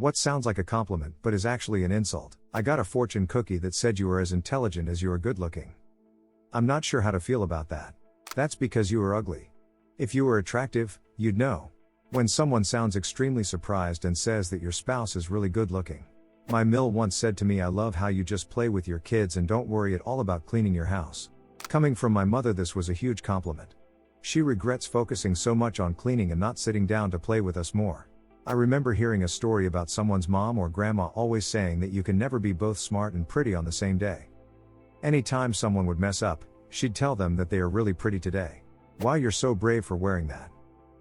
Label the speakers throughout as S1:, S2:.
S1: What sounds like a compliment but is actually an insult. I got a fortune cookie that said you were as intelligent as you are good looking. I'm not sure how to feel about that. That's because you are ugly. If you were attractive, you'd know. When someone sounds extremely surprised and says that your spouse is really good looking. My mill once said to me, I love how you just play with your kids and don't worry at all about cleaning your house. Coming from my mother, this was a huge compliment. She regrets focusing so much on cleaning and not sitting down to play with us more. I remember hearing a story about someone's mom or grandma always saying that you can never be both smart and pretty on the same day. Anytime someone would mess up, she'd tell them that they are really pretty today. Wow, you're so brave for wearing that.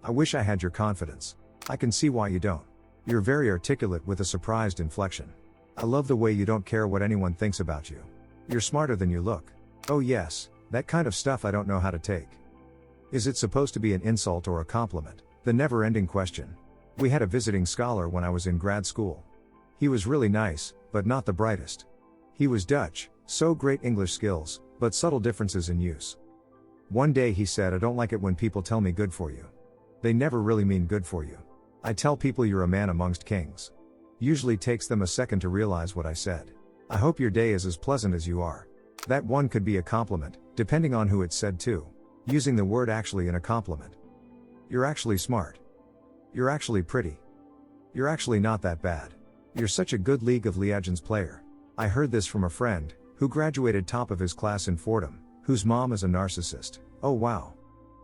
S1: I wish I had your confidence. I can see why you don't. You're very articulate with a surprised inflection. I love the way you don't care what anyone thinks about you. You're smarter than you look. Oh yes, that kind of stuff I don't know how to take. Is it supposed to be an insult or a compliment? The never-ending question. We had a visiting scholar when I was in grad school. He was really nice, but not the brightest. He was Dutch, so great English skills, but subtle differences in use. One day he said, I don't like it when people tell me good for you. They never really mean good for you. I tell people you're a man amongst kings. Usually takes them a second to realize what I said. I hope your day is as pleasant as you are. That one could be a compliment, depending on who it's said to. Using the word actually in a compliment. You're actually smart. You're actually pretty. You're actually not that bad. You're such a good League of Legends player. I heard this from a friend, who graduated top of his class in Fordham, whose mom is a narcissist. Oh wow.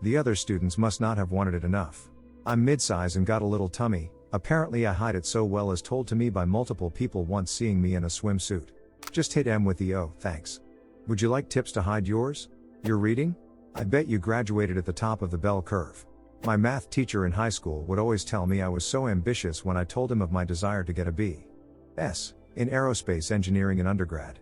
S1: The other students must not have wanted it enough. I'm mid-size and got a little tummy, apparently I hide it so well as told to me by multiple people once seeing me in a swimsuit. Just hit M with the oh, thanks. Would you like tips to hide yours? You're reading? I bet you graduated at the top of the bell curve. My math teacher in high school would always tell me I was so ambitious when I told him of my desire to get a B.S. in aerospace engineering in undergrad.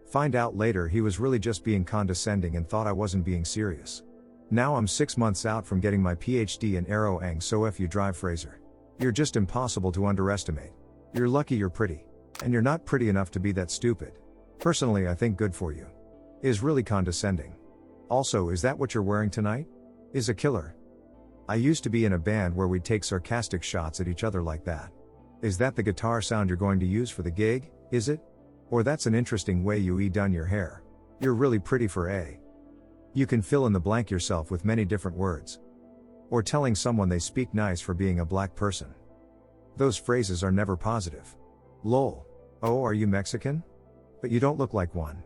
S1: Find out later he was really just being condescending and thought I wasn't being serious. Now I'm 6 months out from getting my PhD in aero eng, so if you drive Fraser. You're just impossible to underestimate. You're lucky you're pretty. And you're not pretty enough to be that stupid. Personally, I think good for you. Is really condescending. Also, is that what you're wearing tonight? Is a killer. I used to be in a band where we'd take sarcastic shots at each other like that. Is that the guitar sound you're going to use for the gig, is it? Or that's an interesting way you done your hair. You're really pretty for a. You can fill in the blank yourself with many different words. Or telling someone they speak nice for being a black person. Those phrases are never positive. Lol. Oh, are you Mexican? But you don't look like one.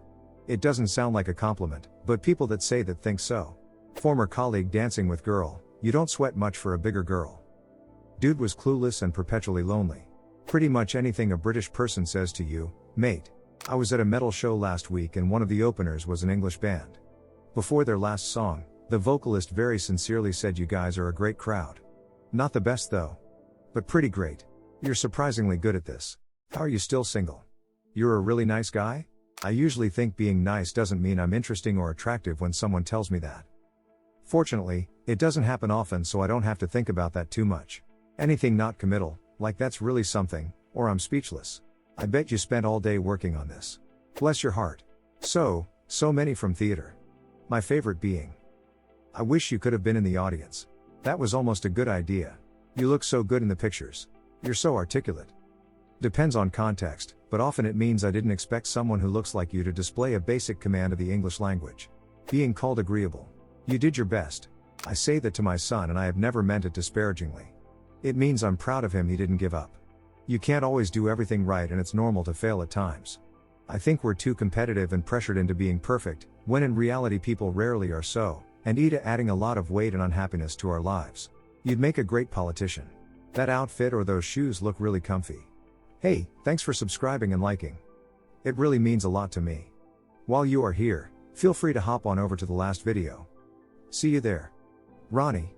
S1: It doesn't sound like a compliment, but people that say that think so. Former colleague dancing with girl, you don't sweat much for a bigger girl. Dude was clueless and perpetually lonely. Pretty much anything a British person says to you, mate. I was at a metal show last week and one of the openers was an English band. Before their last song, the vocalist very sincerely said, you guys are a great crowd. Not the best though. But pretty great. You're surprisingly good at this. How are you still single? You're a really nice guy? I usually think being nice doesn't mean I'm interesting or attractive when someone tells me that. Fortunately, it doesn't happen often, so I don't have to think about that too much. Anything not committal, like that's really something, or I'm speechless. I bet you spent all day working on this. Bless your heart. So many from theater. My favorite being. I wish you could have been in the audience. That was almost a good idea. You look so good in the pictures. You're so articulate. Depends on context, but often it means I didn't expect someone who looks like you to display a basic command of the English language. Being called agreeable. You did your best. I say that to my son and I have never meant it disparagingly. It means I'm proud of him, he didn't give up. You can't always do everything right and it's normal to fail at times. I think we're too competitive and pressured into being perfect, when in reality people rarely are so, and adding a lot of weight and unhappiness to our lives. You'd make a great politician. That outfit or those shoes look really comfy. Hey, thanks for subscribing and liking. It really means a lot to me. While you are here, feel free to hop on over to the last video. See you there. Ronnie.